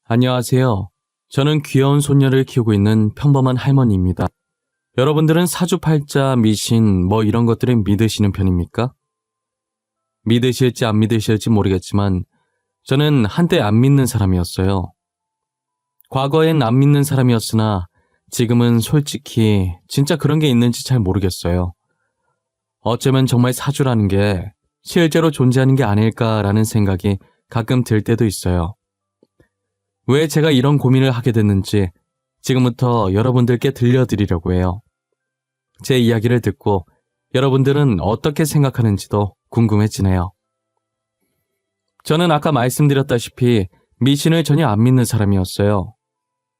안녕하세요. 저는 귀여운 손녀를 키우고 있는 평범한 할머니입니다. 여러분들은 사주팔자, 미신, 이런 것들을 믿으시는 편입니까? 믿으실지 안 믿으실지 모르겠지만 저는 한때 안 믿는 사람이었어요. 과거엔 안 믿는 사람이었으나 지금은 솔직히 진짜 그런 게 있는지 잘 모르겠어요. 어쩌면 정말 사주라는 게 실제로 존재하는 게 아닐까라는 생각이 가끔 들 때도 있어요. 왜 제가 이런 고민을 하게 됐는지 지금부터 여러분들께 들려드리려고 해요. 제 이야기를 듣고 여러분들은 어떻게 생각하는지도 궁금해지네요. 저는 아까 말씀드렸다시피 미신을 전혀 안 믿는 사람이었어요.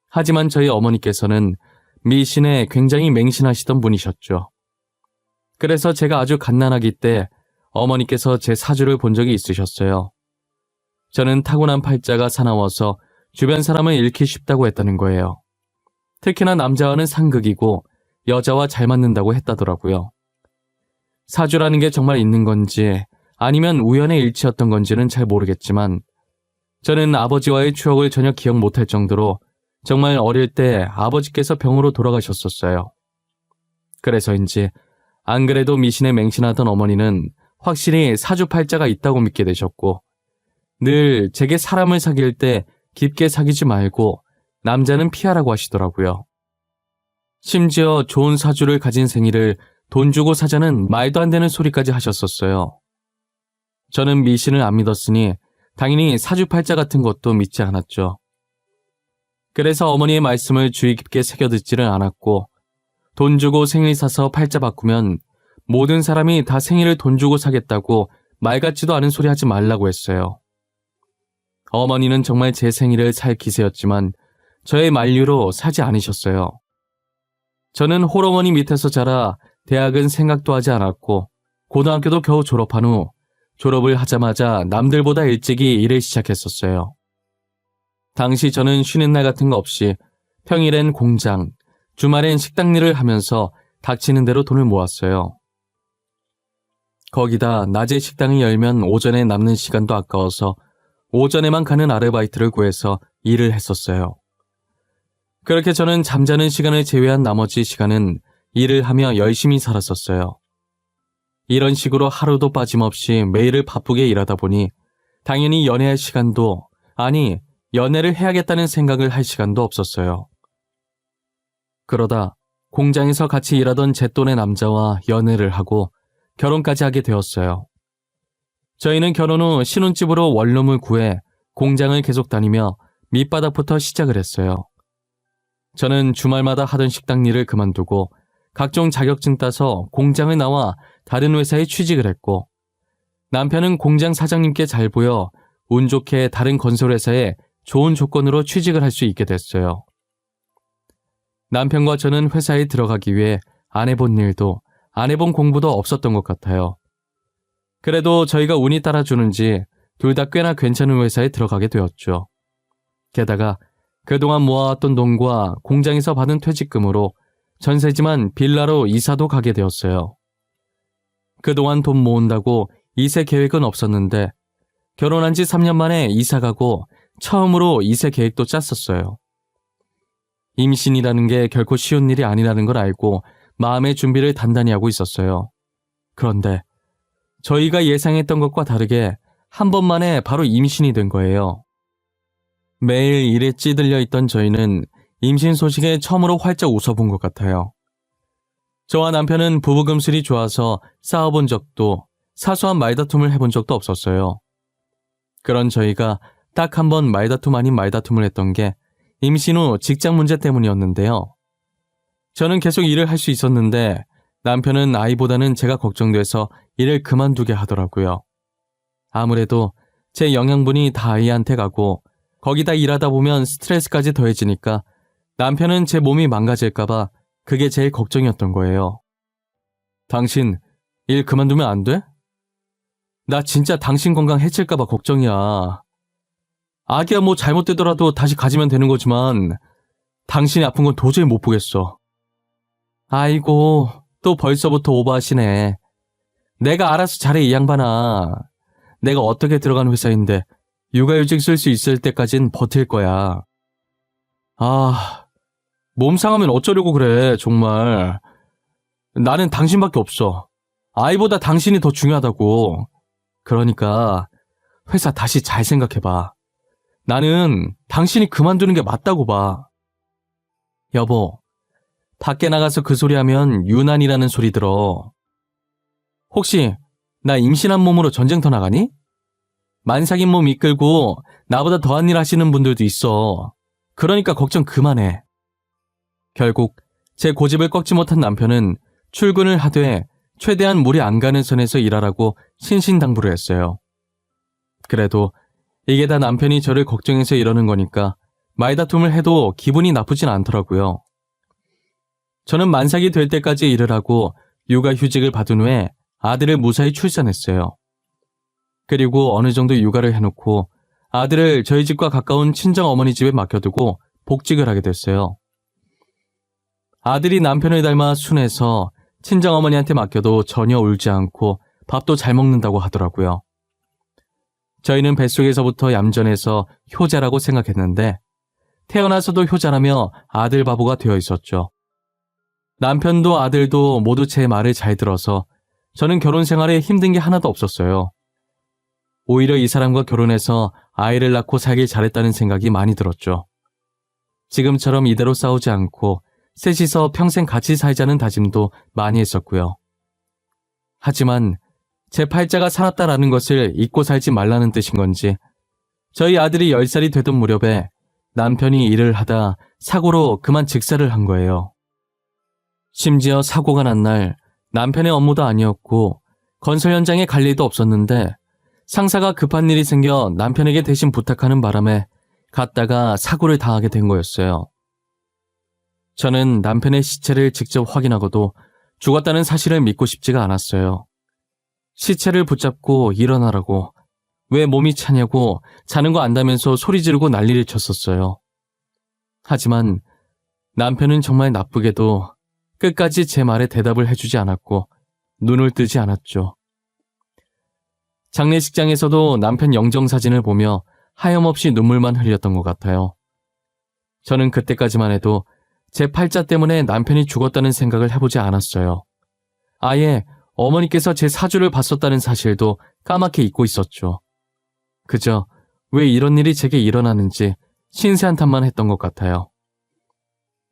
하지만 저희 어머니께서는 미신에 굉장히 맹신하시던 분이셨죠. 그래서 제가 아주 갓난아기 때 어머니께서 제 사주를 본 적이 있으셨어요. 저는 타고난 팔자가 사나워서 주변 사람을 잃기 쉽다고 했다는 거예요. 특히나 남자와는 상극이고 여자와 잘 맞는다고 했다더라고요. 사주라는 게 정말 있는 건지 아니면 우연의 일치였던 건지는 잘 모르겠지만 저는 아버지와의 추억을 전혀 기억 못할 정도로 정말 어릴 때 아버지께서 병으로 돌아가셨었어요. 그래서인지 안 그래도 미신에 맹신하던 어머니는 확실히 사주팔자가 있다고 믿게 되셨고 늘 제게 사람을 사귈 때 깊게 사귀지 말고 남자는 피하라고 하시더라고요. 심지어 좋은 사주를 가진 생일을 돈 주고 사자는 말도 안 되는 소리까지 하셨었어요. 저는 미신을 안 믿었으니 당연히 사주팔자 같은 것도 믿지 않았죠. 그래서 어머니의 말씀을 주의 깊게 새겨듣지를 않았고 돈 주고 생일 사서 팔자 바꾸면 모든 사람이 다 생일을 돈 주고 사겠다고 말 같지도 않은 소리 하지 말라고 했어요. 어머니는 정말 제 생일을 살 기세였지만 저의 만류로 사지 않으셨어요. 저는 홀어머니 밑에서 자라 대학은 생각도 하지 않았고 고등학교도 겨우 졸업한 후 졸업을 하자마자 남들보다 일찍이 일을 시작했었어요. 당시 저는 쉬는 날 같은 거 없이 평일엔 공장, 주말엔 식당 일을 하면서 닥치는 대로 돈을 모았어요. 거기다 낮에 식당을 열면 오전에 남는 시간도 아까워서 오전에만 가는 아르바이트를 구해서 일을 했었어요. 그렇게 저는 잠자는 시간을 제외한 나머지 시간은 일을 하며 열심히 살았었어요. 이런 식으로 하루도 빠짐없이 매일을 바쁘게 일하다 보니 당연히 연애할 시간도, 아니 연애를 해야겠다는 생각을 할 시간도 없었어요. 그러다 공장에서 같이 일하던 제 또래 남자와 연애를 하고 결혼까지 하게 되었어요. 저희는 결혼 후 신혼집으로 원룸을 구해 공장을 계속 다니며 밑바닥부터 시작을 했어요. 저는 주말마다 하던 식당 일을 그만두고 각종 자격증 따서 공장을 나와 다른 회사에 취직을 했고 남편은 공장 사장님께 잘 보여 운 좋게 다른 건설회사에 좋은 조건으로 취직을 할 수 있게 됐어요. 남편과 저는 회사에 들어가기 위해 안 해본 일도 안 해본 공부도 없었던 것 같아요. 그래도 저희가 운이 따라주는지 둘 다 꽤나 괜찮은 회사에 들어가게 되었죠. 게다가 그동안 모아왔던 돈과 공장에서 받은 퇴직금으로 전세지만 빌라로 이사도 가게 되었어요. 그동안 돈 모은다고 이세 계획은 없었는데 결혼한 지 3년 만에 이사 가고 처음으로 이세 계획도 짰었어요. 임신이라는 게 결코 쉬운 일이 아니라는 걸 알고 마음의 준비를 단단히 하고 있었어요. 그런데 저희가 예상했던 것과 다르게 한 번만에 바로 임신이 된 거예요. 매일 일에 찌들려 있던 저희는 임신 소식에 처음으로 활짝 웃어본 것 같아요. 저와 남편은 부부금슬이 좋아서 싸워본 적도 사소한 말다툼을 해본 적도 없었어요. 그런 저희가 딱 한 번 말다툼 아닌 말다툼을 했던 게 임신 후 직장 문제 때문이었는데요. 저는 계속 일을 할 수 있었는데 남편은 아이보다는 제가 걱정돼서 일을 그만두게 하더라고요. 아무래도 제 영양분이 다 아이한테 가고 거기다 일하다 보면 스트레스까지 더해지니까 남편은 제 몸이 망가질까봐 그게 제일 걱정이었던 거예요. 당신 일 그만두면 안 돼? 나 진짜 당신 건강 해칠까봐 걱정이야. 아기야 뭐 잘못되더라도 다시 가지면 되는 거지만 당신이 아픈 건 도저히 못 보겠어. 아이고 또 벌써부터 오버하시네. 내가 알아서 잘해 이 양반아. 내가 어떻게 들어간 회사인데 육아휴직 쓸 수 있을 때까진 버틸 거야. 아, 몸 상하면 어쩌려고 그래, 정말. 나는 당신밖에 없어. 아이보다 당신이 더 중요하다고. 그러니까 회사 다시 잘 생각해봐. 나는 당신이 그만두는 게 맞다고 봐. 여보, 밖에 나가서 그 소리 하면 유난이라는 소리 들어. 혹시 나 임신한 몸으로 전쟁터 나가니? 만삭인 몸 이끌고 나보다 더한 일 하시는 분들도 있어. 그러니까 걱정 그만해. 결국 제 고집을 꺾지 못한 남편은 출근을 하되 최대한 무리 안 가는 선에서 일하라고 신신당부를 했어요. 그래도 이게 다 남편이 저를 걱정해서 이러는 거니까 말다툼을 해도 기분이 나쁘진 않더라고요. 저는 만삭이 될 때까지 일을 하고 육아휴직을 받은 후에 아들을 무사히 출산했어요. 그리고 어느 정도 육아를 해놓고 아들을 저희 집과 가까운 친정어머니 집에 맡겨두고 복직을 하게 됐어요. 아들이 남편을 닮아 순해서 친정어머니한테 맡겨도 전혀 울지 않고 밥도 잘 먹는다고 하더라고요. 저희는 뱃속에서부터 얌전해서 효자라고 생각했는데 태어나서도 효자라며 아들 바보가 되어 있었죠. 남편도 아들도 모두 제 말을 잘 들어서 저는 결혼 생활에 힘든 게 하나도 없었어요. 오히려 이 사람과 결혼해서 아이를 낳고 살길 잘했다는 생각이 많이 들었죠. 지금처럼 이대로 싸우지 않고 셋이서 평생 같이 살자는 다짐도 많이 했었고요. 하지만 제 팔자가 살았다라는 것을 잊고 살지 말라는 뜻인 건지 저희 아들이 10살이 되던 무렵에 남편이 일을 하다 사고로 그만 직사를 한 거예요. 심지어 사고가 난 날 남편의 업무도 아니었고 건설 현장에 갈 일도 없었는데 상사가 급한 일이 생겨 남편에게 대신 부탁하는 바람에 갔다가 사고를 당하게 된 거였어요. 저는 남편의 시체를 직접 확인하고도 죽었다는 사실을 믿고 싶지가 않았어요. 시체를 붙잡고 일어나라고, 왜 몸이 차냐고 자는 거 안다면서 소리 지르고 난리를 쳤었어요. 하지만 남편은 정말 나쁘게도 끝까지 제 말에 대답을 해주지 않았고 눈을 뜨지 않았죠. 장례식장에서도 남편 영정사진을 보며 하염없이 눈물만 흘렸던 것 같아요. 저는 그때까지만 해도 제 팔자 때문에 남편이 죽었다는 생각을 해보지 않았어요. 아예 어머니께서 제 사주를 봤었다는 사실도 까맣게 잊고 있었죠. 그저 왜 이런 일이 제게 일어나는지 신세한탄만 했던 것 같아요.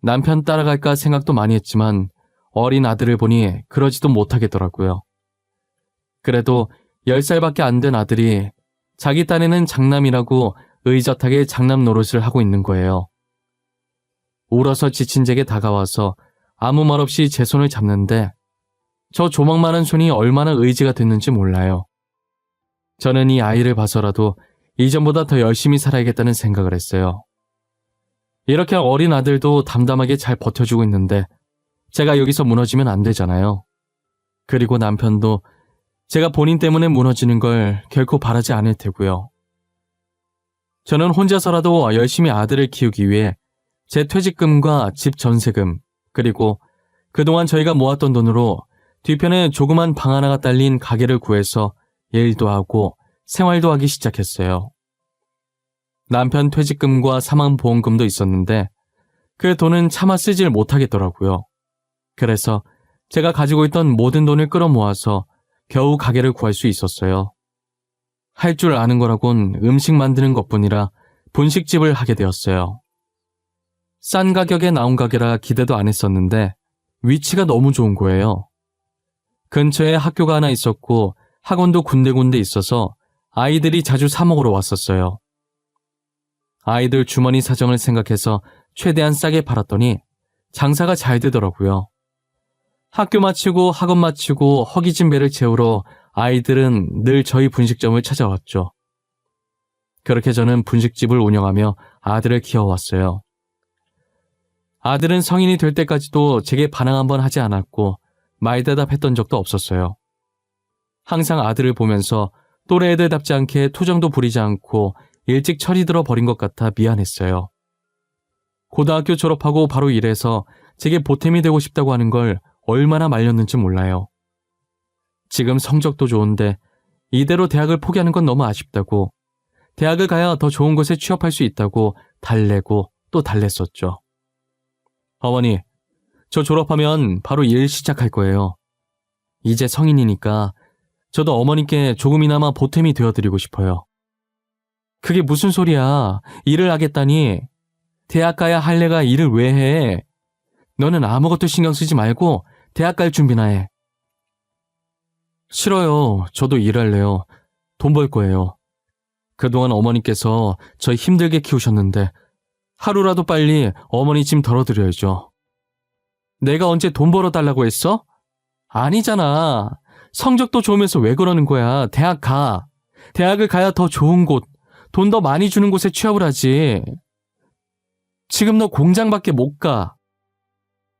남편 따라갈까 생각도 많이 했지만 어린 아들을 보니 그러지도 못하겠더라고요. 그래도 10살밖에 안 된 아들이 자기 딴에는 장남이라고 의젓하게 장남 노릇을 하고 있는 거예요. 울어서 지친 제게 다가와서 아무 말 없이 제 손을 잡는데 저 조망만한 손이 얼마나 의지가 됐는지 몰라요. 저는 이 아이를 봐서라도 이전보다 더 열심히 살아야겠다는 생각을 했어요. 이렇게 어린 아들도 담담하게 잘 버텨주고 있는데 제가 여기서 무너지면 안 되잖아요. 그리고 남편도 제가 본인 때문에 무너지는 걸 결코 바라지 않을 테고요. 저는 혼자서라도 열심히 아들을 키우기 위해 제 퇴직금과 집 전세금, 그리고 그동안 저희가 모았던 돈으로 뒤편에 조그만 방 하나가 딸린 가게를 구해서 일도 하고 생활도 하기 시작했어요. 남편 퇴직금과 사망보험금도 있었는데 그 돈은 차마 쓰질 못하겠더라고요. 그래서 제가 가지고 있던 모든 돈을 끌어모아서 겨우 가게를 구할 수 있었어요. 할 줄 아는 거라곤 음식 만드는 것뿐이라 분식집을 하게 되었어요. 싼 가격에 나온 가게라 기대도 안 했었는데 위치가 너무 좋은 거예요. 근처에 학교가 하나 있었고 학원도 군데군데 있어서 아이들이 자주 사 먹으러 왔었어요. 아이들 주머니 사정을 생각해서 최대한 싸게 팔았더니 장사가 잘 되더라고요. 학교 마치고 학원 마치고 허기진 배를 채우러 아이들은 늘 저희 분식점을 찾아왔죠. 그렇게 저는 분식집을 운영하며 아들을 키워왔어요. 아들은 성인이 될 때까지도 제게 반항 한번 하지 않았고 말대답했던 적도 없었어요. 항상 아들을 보면서 또래 애들답지 않게 투정도 부리지 않고 일찍 철이 들어 버린 것 같아 미안했어요. 고등학교 졸업하고 바로 일해서 제게 보탬이 되고 싶다고 하는 걸 얼마나 말렸는지 몰라요. 지금 성적도 좋은데 이대로 대학을 포기하는 건 너무 아쉽다고 대학을 가야 더 좋은 곳에 취업할 수 있다고 달래고 또 달랬었죠. 어머니, 저 졸업하면 바로 일 시작할 거예요. 이제 성인이니까 저도 어머니께 조금이나마 보탬이 되어드리고 싶어요. 그게 무슨 소리야. 일을 하겠다니. 대학 가야 할 애가 일을 왜 해? 너는 아무것도 신경 쓰지 말고 대학 갈 준비나 해. 싫어요. 저도 일할래요. 돈 벌 거예요. 그동안 어머니께서 저 힘들게 키우셨는데 하루라도 빨리 어머니 짐 덜어드려야죠. 내가 언제 돈 벌어달라고 했어? 아니잖아. 성적도 좋으면서 왜 그러는 거야. 대학 가. 대학을 가야 더 좋은 곳, 돈 더 많이 주는 곳에 취업을 하지. 지금 너 공장밖에 못 가.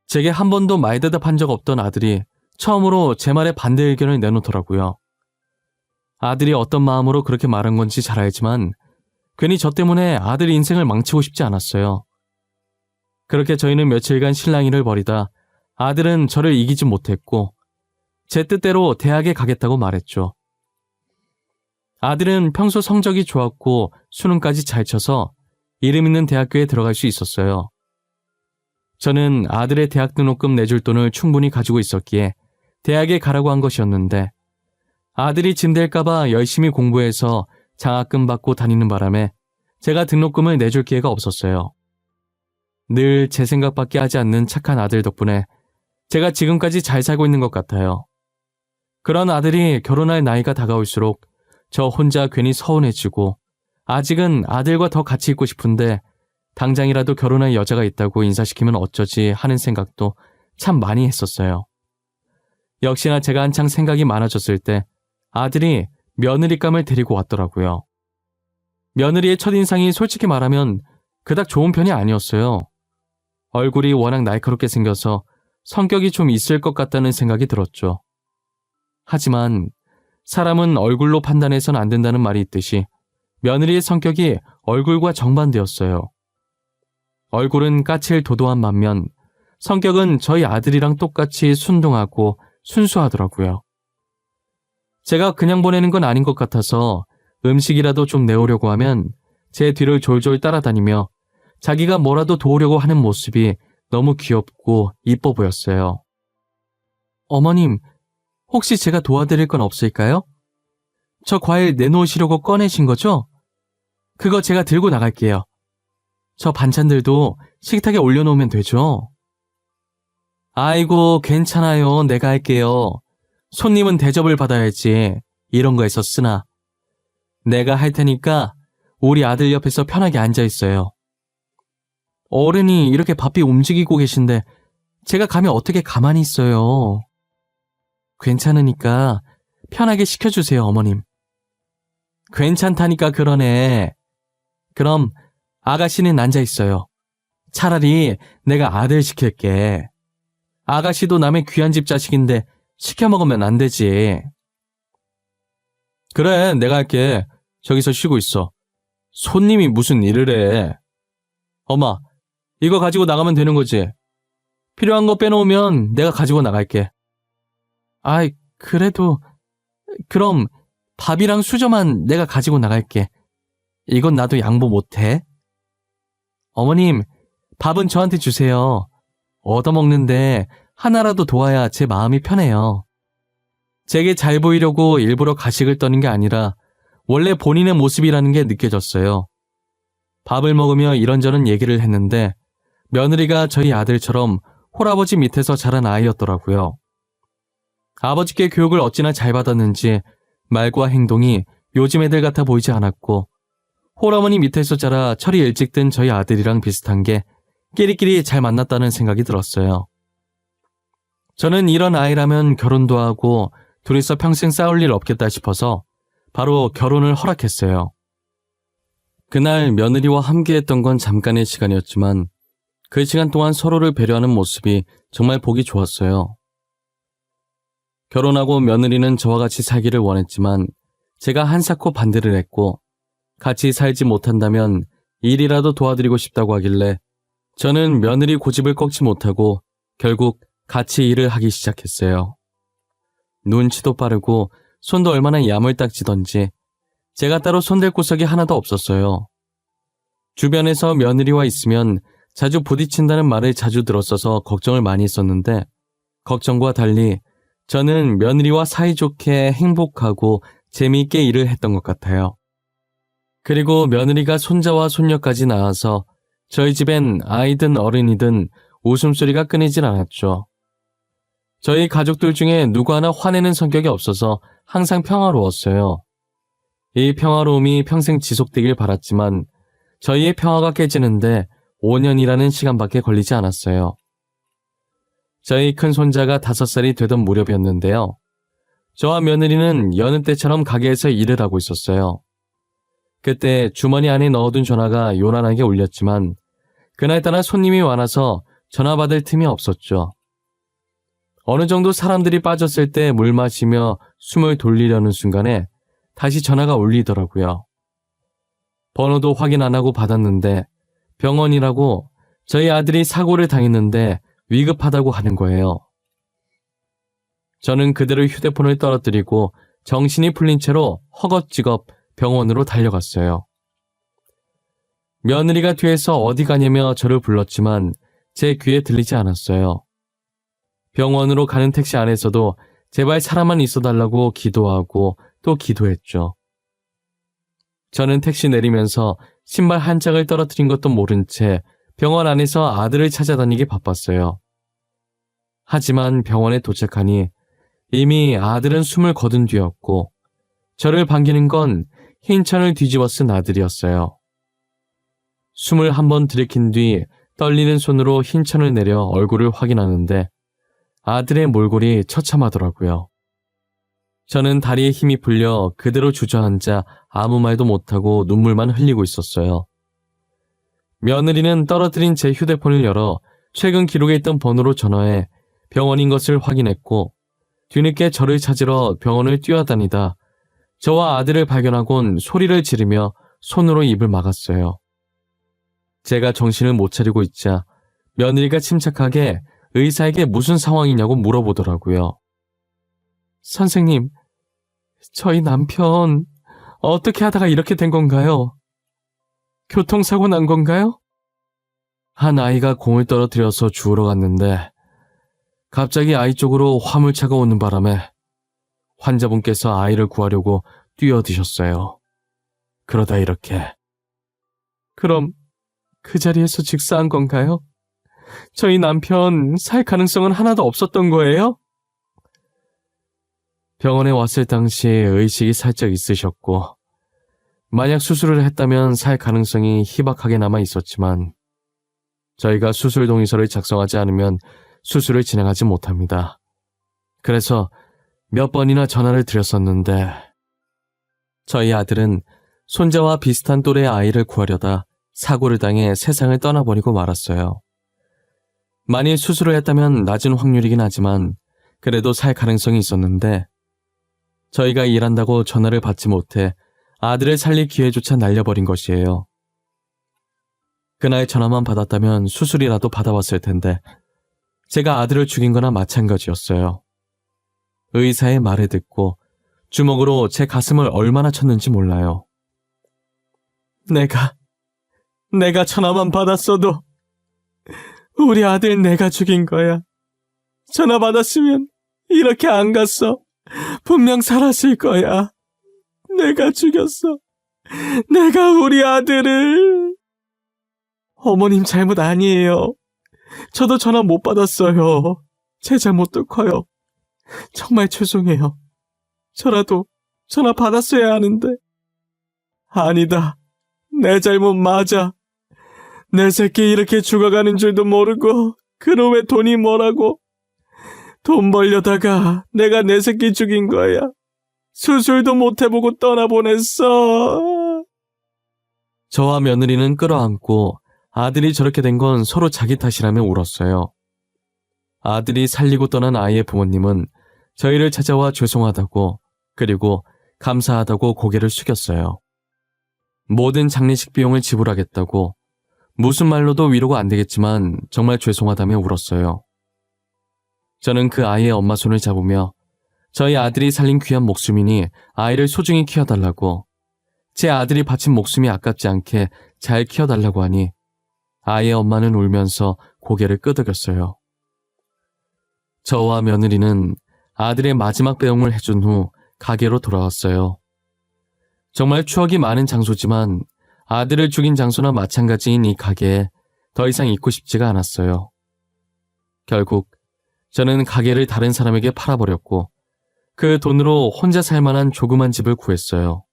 제게 한 번도 말대답한 적 없던 아들이 처음으로 제 말에 반대 의견을 내놓더라고요. 아들이 어떤 마음으로 그렇게 말한 건지 잘 알지만 괜히 저 때문에 아들 인생을 망치고 싶지 않았어요. 그렇게 저희는 며칠간 실랑이를 벌이다 아들은 저를 이기지 못했고 제 뜻대로 대학에 가겠다고 말했죠. 아들은 평소 성적이 좋았고 수능까지 잘 쳐서 이름 있는 대학교에 들어갈 수 있었어요. 저는 아들의 대학 등록금 내줄 돈을 충분히 가지고 있었기에 대학에 가라고 한 것이었는데 아들이 짐될까봐 열심히 공부해서 장학금 받고 다니는 바람에 제가 등록금을 내줄 기회가 없었어요. 늘 제 생각밖에 하지 않는 착한 아들 덕분에 제가 지금까지 잘 살고 있는 것 같아요. 그런 아들이 결혼할 나이가 다가올수록 저 혼자 괜히 서운해지고 아직은 아들과 더 같이 있고 싶은데 당장이라도 결혼할 여자가 있다고 인사시키면 어쩌지 하는 생각도 참 많이 했었어요. 역시나 제가 한창 생각이 많아졌을 때 아들이 며느리감을 데리고 왔더라고요. 며느리의 첫인상이 솔직히 말하면 그닥 좋은 편이 아니었어요. 얼굴이 워낙 날카롭게 생겨서 성격이 좀 있을 것 같다는 생각이 들었죠. 하지만 사람은 얼굴로 판단해서는 안 된다는 말이 있듯이 며느리의 성격이 얼굴과 정반대였어요. 얼굴은 까칠 도도한 반면 성격은 저희 아들이랑 똑같이 순둥하고 순수하더라고요. 제가 그냥 보내는 건 아닌 것 같아서 음식이라도 좀 내오려고 하면 제 뒤를 졸졸 따라다니며 자기가 뭐라도 도우려고 하는 모습이 너무 귀엽고 이뻐 보였어요. 어머님, 혹시 제가 도와드릴 건 없을까요? 저 과일 내놓으시려고 꺼내신 거죠? 그거 제가 들고 나갈게요. 저 반찬들도 식탁에 올려놓으면 되죠? 아이고, 괜찮아요. 내가 할게요. 손님은 대접을 받아야지. 이런 거에서 쓰나. 내가 할 테니까 우리 아들 옆에서 편하게 앉아있어요. 어른이 이렇게 바삐 움직이고 계신데 제가 가면 어떻게 가만히 있어요. 괜찮으니까 편하게 시켜주세요, 어머님. 괜찮다니까 그러네. 그럼 아가씨는 앉아있어요. 차라리 내가 아들 시킬게. 아가씨도 남의 귀한 집 자식인데 시켜 먹으면 안 되지. 그래, 내가 할게. 저기서 쉬고 있어. 손님이 무슨 일을 해. 엄마, 이거 가지고 나가면 되는 거지? 필요한 거 빼놓으면 내가 가지고 나갈게. 아이, 그래도... 그럼 밥이랑 수저만 내가 가지고 나갈게. 이건 나도 양보 못해. 어머님, 밥은 저한테 주세요. 얻어먹는데 하나라도 도와야 제 마음이 편해요. 제게 잘 보이려고 일부러 가식을 떠는 게 아니라 원래 본인의 모습이라는 게 느껴졌어요. 밥을 먹으며 이런저런 얘기를 했는데 며느리가 저희 아들처럼 홀아버지 밑에서 자란 아이였더라고요. 아버지께 교육을 어찌나 잘 받았는지 말과 행동이 요즘 애들 같아 보이지 않았고 홀어머니 밑에서 자라 철이 일찍 든 저희 아들이랑 비슷한 게 끼리끼리 잘 만났다는 생각이 들었어요. 저는 이런 아이라면 결혼도 하고 둘이서 평생 싸울 일 없겠다 싶어서 바로 결혼을 허락했어요. 그날 며느리와 함께했던 건 잠깐의 시간이었지만 그 시간 동안 서로를 배려하는 모습이 정말 보기 좋았어요. 결혼하고 며느리는 저와 같이 살기를 원했지만 제가 한사코 반대를 했고 같이 살지 못한다면 일이라도 도와드리고 싶다고 하길래 저는 며느리 고집을 꺾지 못하고 결국 같이 일을 하기 시작했어요. 눈치도 빠르고 손도 얼마나 야물딱지던지 제가 따로 손댈 구석이 하나도 없었어요. 주변에서 며느리와 있으면 자주 부딪힌다는 말을 자주 들었어서 걱정을 많이 했었는데 걱정과 달리 저는 며느리와 사이좋게 행복하고 재미있게 일을 했던 것 같아요. 그리고 며느리가 손자와 손녀까지 낳아서 저희 집엔 아이든 어른이든 웃음소리가 끊이질 않았죠. 저희 가족들 중에 누구 하나 화내는 성격이 없어서 항상 평화로웠어요. 이 평화로움이 평생 지속되길 바랐지만 저희의 평화가 깨지는데 5년이라는 시간밖에 걸리지 않았어요. 저희 큰 손자가 5살이 되던 무렵이었는데요. 저와 며느리는 여느 때처럼 가게에서 일을 하고 있었어요. 그때 주머니 안에 넣어둔 전화가 요란하게 울렸지만 그날따라 손님이 많아서 전화 받을 틈이 없었죠. 어느 정도 사람들이 빠졌을 때 물 마시며 숨을 돌리려는 순간에 다시 전화가 울리더라고요. 번호도 확인 안 하고 받았는데 병원이라고 저희 아들이 사고를 당했는데 위급하다고 하는 거예요. 저는 그대로 휴대폰을 떨어뜨리고 정신이 풀린 채로 허겁지겁 병원으로 달려갔어요. 며느리가 뒤에서 어디 가냐며 저를 불렀지만 제 귀에 들리지 않았어요. 병원으로 가는 택시 안에서도 제발 사람만 있어달라고 기도하고 또 기도했죠. 저는 택시 내리면서 신발 한 짝을 떨어뜨린 것도 모른 채 병원 안에서 아들을 찾아다니기 바빴어요. 하지만 병원에 도착하니 이미 아들은 숨을 거둔 뒤였고 저를 반기는 건 흰천을 뒤집어 쓴 아들이었어요. 숨을 한번 들이킨 뒤 떨리는 손으로 흰천을 내려 얼굴을 확인하는데 아들의 몰골이 처참하더라고요. 저는 다리에 힘이 풀려 그대로 주저앉아 아무 말도 못하고 눈물만 흘리고 있었어요. 며느리는 떨어뜨린 제 휴대폰을 열어 최근 기록에 있던 번호로 전화해 병원인 것을 확인했고 뒤늦게 저를 찾으러 병원을 뛰어다니다 저와 아들을 발견하곤 소리를 지르며 손으로 입을 막았어요. 제가 정신을 못 차리고 있자 며느리가 침착하게 의사에게 무슨 상황이냐고 물어보더라고요. 선생님, 저희 남편 어떻게 하다가 이렇게 된 건가요? 교통사고 난 건가요? 한 아이가 공을 떨어뜨려서 주우러 갔는데 갑자기 아이 쪽으로 화물차가 오는 바람에 환자분께서 아이를 구하려고 뛰어드셨어요. 그러다 이렇게. 그럼 그 자리에서 직사한 건가요? 저희 남편 살 가능성은 하나도 없었던 거예요? 병원에 왔을 당시 의식이 살짝 있으셨고 만약 수술을 했다면 살 가능성이 희박하게 남아 있었지만 저희가 수술 동의서를 작성하지 않으면 수술을 진행하지 못합니다. 그래서 몇 번이나 전화를 드렸었는데 저희 아들은 손자와 비슷한 또래의 아이를 구하려다 사고를 당해 세상을 떠나버리고 말았어요. 만일 수술을 했다면 낮은 확률이긴 하지만 그래도 살 가능성이 있었는데 저희가 일한다고 전화를 받지 못해 아들을 살릴 기회조차 날려버린 것이에요. 그날 전화만 받았다면 수술이라도 받아왔을 텐데 제가 아들을 죽인 거나 마찬가지였어요. 의사의 말을 듣고 주먹으로 제 가슴을 얼마나 쳤는지 몰라요. 내가 전화만 받았어도 우리 아들 내가 죽인 거야. 전화 받았으면 이렇게 안 갔어. 분명 살았을 거야. 내가 죽였어. 내가 우리 아들을. 어머님 잘못 아니에요. 저도 전화 못 받았어요. 제 잘못도 커요. 정말 죄송해요. 저라도 전화 받았어야 하는데. 아니다. 내 잘못 맞아. 내 새끼 이렇게 죽어가는 줄도 모르고 그놈의 돈이 뭐라고. 돈 벌려다가 내가 내 새끼 죽인 거야. 수술도 못 해보고 떠나보냈어. 저와 며느리는 끌어안고 아들이 저렇게 된 건 서로 자기 탓이라며 울었어요. 아들이 살리고 떠난 아이의 부모님은 저희를 찾아와 죄송하다고 그리고 감사하다고 고개를 숙였어요. 모든 장례식 비용을 지불하겠다고 무슨 말로도 위로가 안 되겠지만 정말 죄송하다며 울었어요. 저는 그 아이의 엄마 손을 잡으며 저희 아들이 살린 귀한 목숨이니 아이를 소중히 키워달라고 제 아들이 바친 목숨이 아깝지 않게 잘 키워달라고 하니 아이의 엄마는 울면서 고개를 끄덕였어요. 저와 며느리는 아들의 마지막 배웅을 해준 후 가게로 돌아왔어요. 정말 추억이 많은 장소지만 아들을 죽인 장소나 마찬가지인 이 가게에 더 이상 있고 싶지가 않았어요. 결국 저는 가게를 다른 사람에게 팔아버렸고 그 돈으로 혼자 살 만한 조그만 집을 구했어요.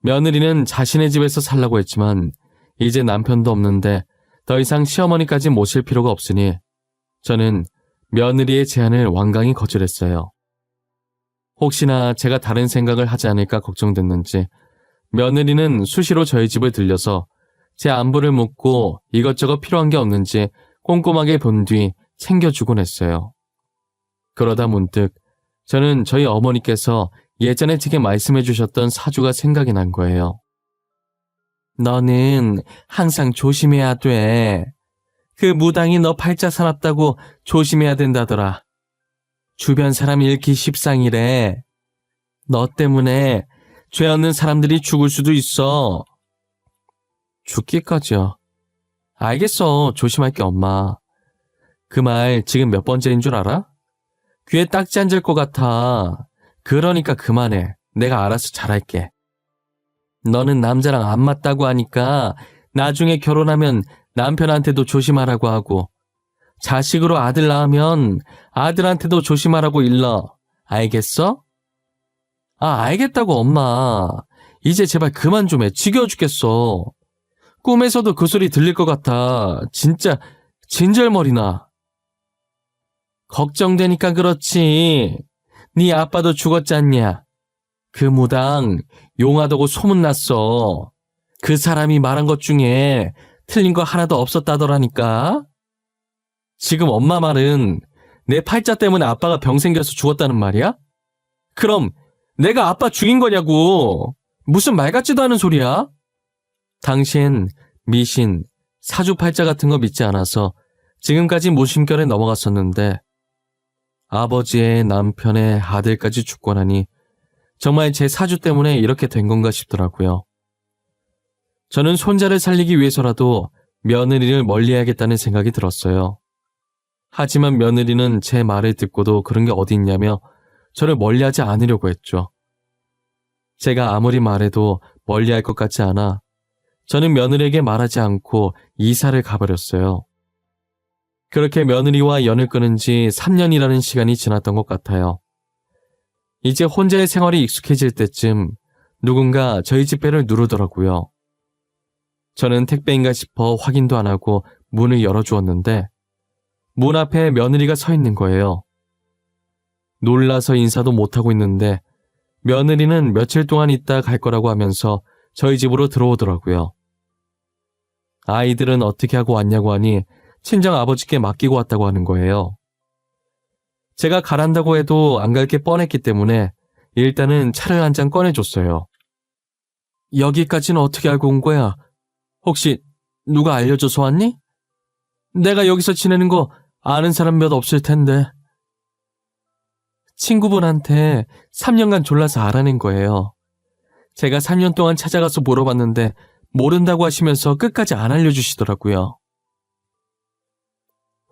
며느리는 자신의 집에서 살라고 했지만 이제 남편도 없는데 더 이상 시어머니까지 모실 필요가 없으니 저는 며느리의 제안을 완강히 거절했어요. 혹시나 제가 다른 생각을 하지 않을까 걱정됐는지 며느리는 수시로 저희 집을 들려서 제 안부를 묻고 이것저것 필요한 게 없는지 꼼꼼하게 본 뒤 챙겨주곤 했어요. 그러다 문득 저는 저희 어머니께서 예전에 제게 말씀해 주셨던 사주가 생각이 난 거예요. 너는 항상 조심해야 돼. 그 무당이 너 팔자 사납다고 조심해야 된다더라. 주변 사람 잃기 십상이래. 너 때문에 죄 없는 사람들이 죽을 수도 있어. 죽기까지요. 알겠어. 조심할게, 엄마. 그 말 지금 몇 번째인 줄 알아? 귀에 딱지 앉을 것 같아. 그러니까 그만해. 내가 알아서 잘할게. 너는 남자랑 안 맞다고 하니까 나중에 결혼하면 남편한테도 조심하라고 하고 자식으로 아들 낳으면 아들한테도 조심하라고 일러. 알겠어? 알겠다고 엄마. 이제 제발 그만 좀 해. 지겨워 죽겠어. 꿈에서도 그 소리 들릴 것 같아. 진짜 진절머리나. 걱정되니까 그렇지. 네 아빠도 죽었잖냐. 그 무당 용하다고 소문났어. 그 사람이 말한 것 중에 틀린 거 하나도 없었다더라니까. 지금 엄마 말은 내 팔자 때문에 아빠가 병 생겨서 죽었다는 말이야? 그럼 내가 아빠 죽인 거냐고. 무슨 말 같지도 않은 소리야? 당시엔 미신, 사주팔자 같은 거 믿지 않아서 지금까지 무심결에 넘어갔었는데 아버지의 남편의 아들까지 죽고 나니 정말 제 사주 때문에 이렇게 된 건가 싶더라고요. 저는 손자를 살리기 위해서라도 며느리를 멀리해야겠다는 생각이 들었어요. 하지만 며느리는 제 말을 듣고도 그런 게 어디 있냐며 저를 멀리하지 않으려고 했죠. 제가 아무리 말해도 멀리할 것 같지 않아 저는 며느리에게 말하지 않고 이사를 가버렸어요. 그렇게 며느리와 연을 끊은 지 3년이라는 시간이 지났던 것 같아요. 이제 혼자의 생활이 익숙해질 때쯤 누군가 저희 집 배를 누르더라고요. 저는 택배인가 싶어 확인도 안 하고 문을 열어주었는데 문 앞에 며느리가 서 있는 거예요. 놀라서 인사도 못하고 있는데 며느리는 며칠 동안 있다 갈 거라고 하면서 저희 집으로 들어오더라고요. 아이들은 어떻게 하고 왔냐고 하니 친정 아버지께 맡기고 왔다고 하는 거예요. 제가 가란다고 해도 안 갈 게 뻔했기 때문에 일단은 차를 한 잔 꺼내줬어요. 여기까지는 어떻게 알고 온 거야? 혹시 누가 알려줘서 왔니? 내가 여기서 지내는 거 아는 사람 몇 없을 텐데. 친구분한테 3년간 졸라서 알아낸 거예요. 제가 3년 동안 찾아가서 물어봤는데 모른다고 하시면서 끝까지 안 알려주시더라고요.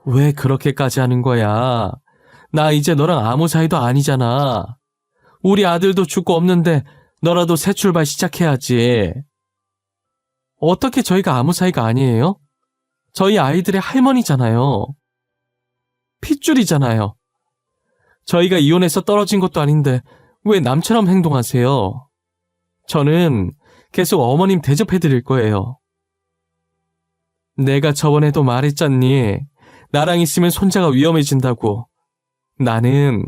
왜 그렇게까지 하는 거야? 나 이제 너랑 아무 사이도 아니잖아. 우리 아들도 죽고 없는데 너라도 새 출발 시작해야지. 어떻게 저희가 아무 사이가 아니에요? 저희 아이들의 할머니잖아요. 핏줄이잖아요. 저희가 이혼해서 떨어진 것도 아닌데 왜 남처럼 행동하세요? 저는 계속 어머님 대접해드릴 거예요. 내가 저번에도 말했잖니. 나랑 있으면 손자가 위험해진다고. 나는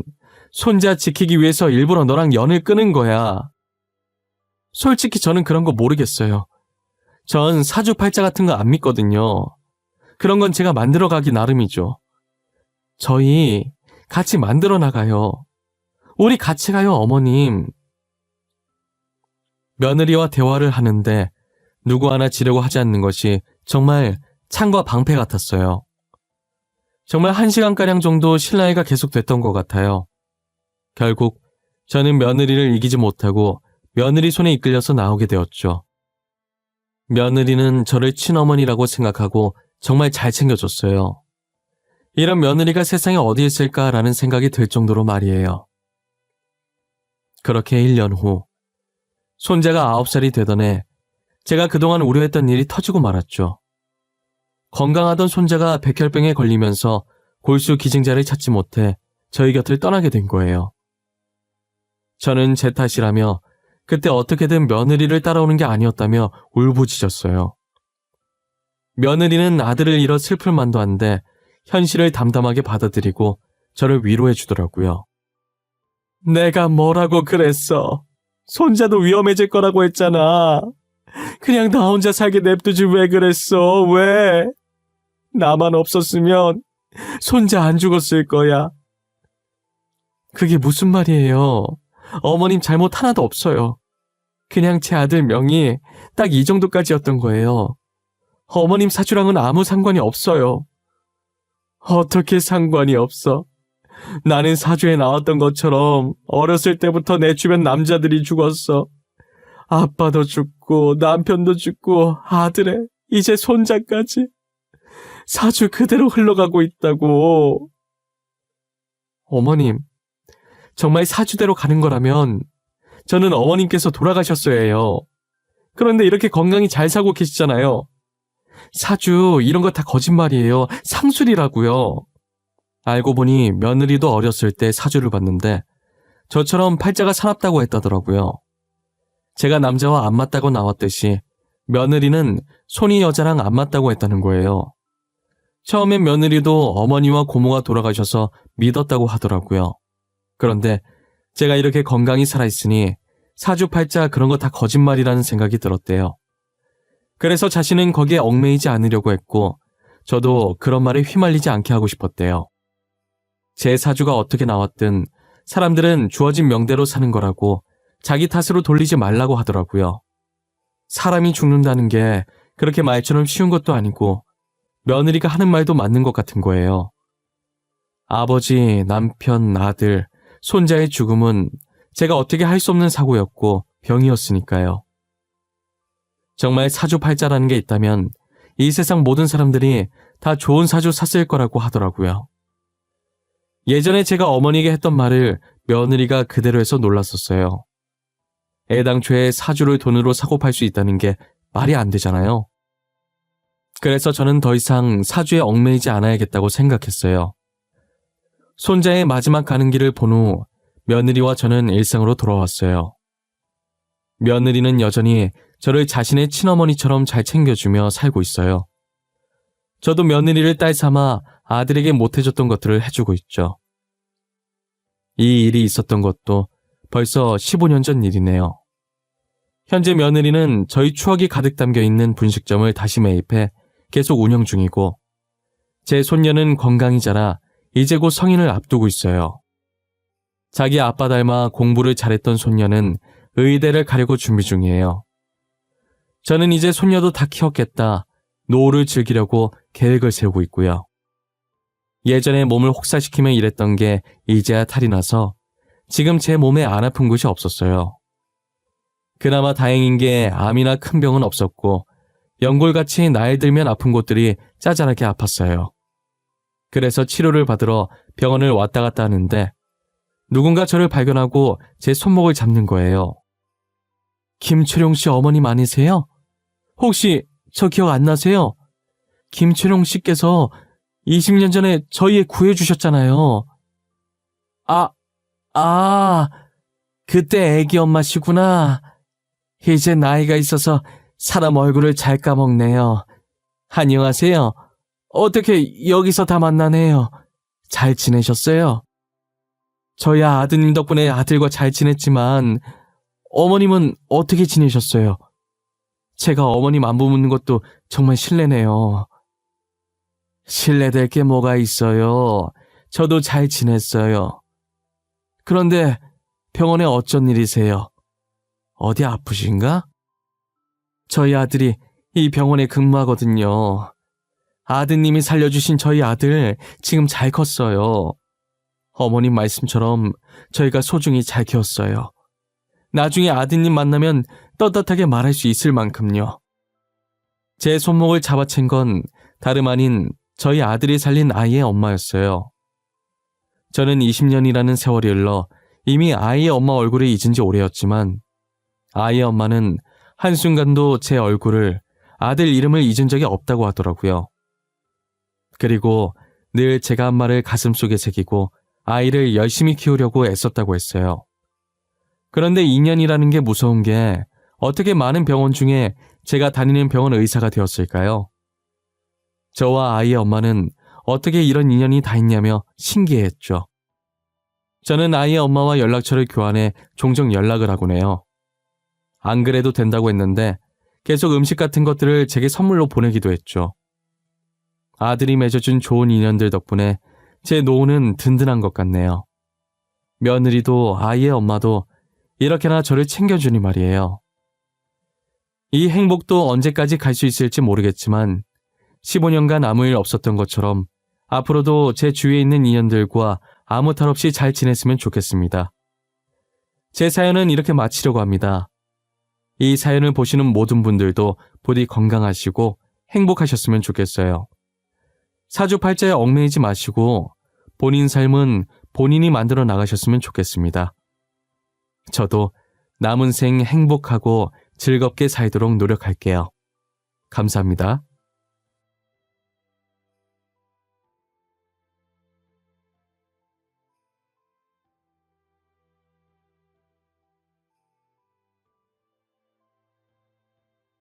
손자 지키기 위해서 일부러 너랑 연을 끊은 거야. 솔직히 저는 그런 거 모르겠어요. 전 사주팔자 같은 거 안 믿거든요. 그런 건 제가 만들어가기 나름이죠. 저희 같이 만들어 나가요. 우리 같이 가요, 어머님. 며느리와 대화를 하는데 누구 하나 지려고 하지 않는 것이 정말 창과 방패 같았어요. 정말 1시간가량 정도 실랑이가 계속됐던 것 같아요. 결국 저는 며느리를 이기지 못하고 며느리 손에 이끌려서 나오게 되었죠. 며느리는 저를 친어머니라고 생각하고 정말 잘 챙겨줬어요. 이런 며느리가 세상에 어디 있을까라는 생각이 들 정도로 말이에요. 그렇게 1년 후, 손자가 9살이 되던 해, 제가 그동안 우려했던 일이 터지고 말았죠. 건강하던 손자가 백혈병에 걸리면서 골수 기증자를 찾지 못해 저희 곁을 떠나게 된 거예요. 저는 제 탓이라며 그때 어떻게든 며느리를 따라오는 게 아니었다며 울부짖었어요. 며느리는 아들을 잃어 슬플 만도 한데 현실을 담담하게 받아들이고 저를 위로해 주더라고요. 내가 뭐라고 그랬어. 손자도 위험해질 거라고 했잖아. 그냥 나 혼자 살게 냅두지 왜 그랬어? 왜? 나만 없었으면 손자 안 죽었을 거야. 그게 무슨 말이에요? 어머님 잘못 하나도 없어요. 그냥 제 아들 명이 딱 이 정도까지였던 거예요. 어머님 사주랑은 아무 상관이 없어요. 어떻게 상관이 없어? 나는 사주에 나왔던 것처럼 어렸을 때부터 내 주변 남자들이 죽었어. 아빠도 죽고 남편도 죽고 아들에 이제 손자까지. 사주 그대로 흘러가고 있다고. 어머님, 정말 사주대로 가는 거라면 저는 어머님께서 돌아가셨어야 해요. 그런데 이렇게 건강히 잘 살고 계시잖아요. 사주 이런 거 다 거짓말이에요. 상술이라고요. 알고 보니 며느리도 어렸을 때 사주를 봤는데 저처럼 팔자가 사납다고 했다더라고요. 제가 남자와 안 맞다고 나왔듯이 며느리는 손이 여자랑 안 맞다고 했다는 거예요. 처음엔 며느리도 어머니와 고모가 돌아가셔서 믿었다고 하더라고요. 그런데 제가 이렇게 건강히 살아있으니 사주팔자 그런 거 다 거짓말이라는 생각이 들었대요. 그래서 자신은 거기에 얽매이지 않으려고 했고 저도 그런 말에 휘말리지 않게 하고 싶었대요. 제 사주가 어떻게 나왔든 사람들은 주어진 명대로 사는 거라고 자기 탓으로 돌리지 말라고 하더라고요. 사람이 죽는다는 게 그렇게 말처럼 쉬운 것도 아니고 며느리가 하는 말도 맞는 것 같은 거예요. 아버지, 남편, 아들, 손자의 죽음은 제가 어떻게 할 수 없는 사고였고 병이었으니까요. 정말 사주팔자라는 게 있다면 이 세상 모든 사람들이 다 좋은 사주 샀을 거라고 하더라고요. 예전에 제가 어머니에게 했던 말을 며느리가 그대로 해서 놀랐었어요. 애당초에 사주를 돈으로 사고 팔 수 있다는 게 말이 안 되잖아요. 그래서 저는 더 이상 사주에 얽매이지 않아야겠다고 생각했어요. 손자의 마지막 가는 길을 본 후 며느리와 저는 일상으로 돌아왔어요. 며느리는 여전히 저를 자신의 친어머니처럼 잘 챙겨주며 살고 있어요. 저도 며느리를 딸 삼아 아들에게 못해줬던 것들을 해주고 있죠. 이 일이 있었던 것도 벌써 15년 전 일이네요. 현재 며느리는 저희 추억이 가득 담겨 있는 분식점을 다시 매입해 계속 운영 중이고 제 손녀는 건강히 자라 이제 곧 성인을 앞두고 있어요. 자기 아빠 닮아 공부를 잘했던 손녀는 의대를 가려고 준비 중이에요. 저는 이제 손녀도 다 키웠겠다. 노후를 즐기려고 계획을 세우고 있고요. 예전에 몸을 혹사시키며 일했던 게 이제야 탈이 나서 지금 제 몸에 안 아픈 곳이 없었어요. 그나마 다행인 게 암이나 큰 병은 없었고 연골같이 나이 들면 아픈 곳들이 짜잘하게 아팠어요. 그래서 치료를 받으러 병원을 왔다 갔다 하는데 누군가 저를 발견하고 제 손목을 잡는 거예요. 김초룡 씨 어머님 아니세요? 혹시 저 기억 안 나세요? 김초룡 씨께서 20년 전에 저희 애 구해주셨잖아요. 그때 애기 엄마시구나. 이제 나이가 있어서 사람 얼굴을 잘 까먹네요. 안녕하세요. 어떻게 여기서 다 만나네요. 잘 지내셨어요? 저희 아드님 덕분에 아들과 잘 지냈지만 어머님은 어떻게 지내셨어요? 제가 어머님 안부 묻는 것도 정말 실례네요. 실례될 게 뭐가 있어요. 저도 잘 지냈어요. 그런데 병원에 어쩐 일이세요? 어디 아프신가? 저희 아들이 이 병원에 근무하거든요. 아드님이 살려주신 저희 아들 지금 잘 컸어요. 어머님 말씀처럼 저희가 소중히 잘 키웠어요. 나중에 아드님 만나면 떳떳하게 말할 수 있을 만큼요. 제 손목을 잡아챈 건 다름 아닌 저희 아들이 살린 아이의 엄마였어요. 저는 20년이라는 세월이 흘러 이미 아이의 엄마 얼굴을 잊은 지 오래였지만 아이의 엄마는 한순간도 제 얼굴을, 아들 이름을 잊은 적이 없다고 하더라고요. 그리고 늘 제가 한 말을 가슴속에 새기고 아이를 열심히 키우려고 애썼다고 했어요. 그런데 인연이라는 게 무서운 게 어떻게 많은 병원 중에 제가 다니는 병원 의사가 되었을까요? 저와 아이의 엄마는 어떻게 이런 인연이 다 있냐며 신기해했죠. 저는 아이의 엄마와 연락처를 교환해 종종 연락을 하곤 해요. 안 그래도 된다고 했는데 계속 음식 같은 것들을 제게 선물로 보내기도 했죠. 아들이 맺어준 좋은 인연들 덕분에 제 노후는 든든한 것 같네요. 며느리도 아이의 엄마도 이렇게나 저를 챙겨주니 말이에요. 이 행복도 언제까지 갈 수 있을지 모르겠지만 15년간 아무 일 없었던 것처럼 앞으로도 제 주위에 있는 인연들과 아무 탈 없이 잘 지냈으면 좋겠습니다. 제 사연은 이렇게 마치려고 합니다. 이 사연을 보시는 모든 분들도 부디 건강하시고 행복하셨으면 좋겠어요. 사주팔자에 얽매이지 마시고 본인 삶은 본인이 만들어 나가셨으면 좋겠습니다. 저도 남은 생 행복하고 즐겁게 살도록 노력할게요. 감사합니다.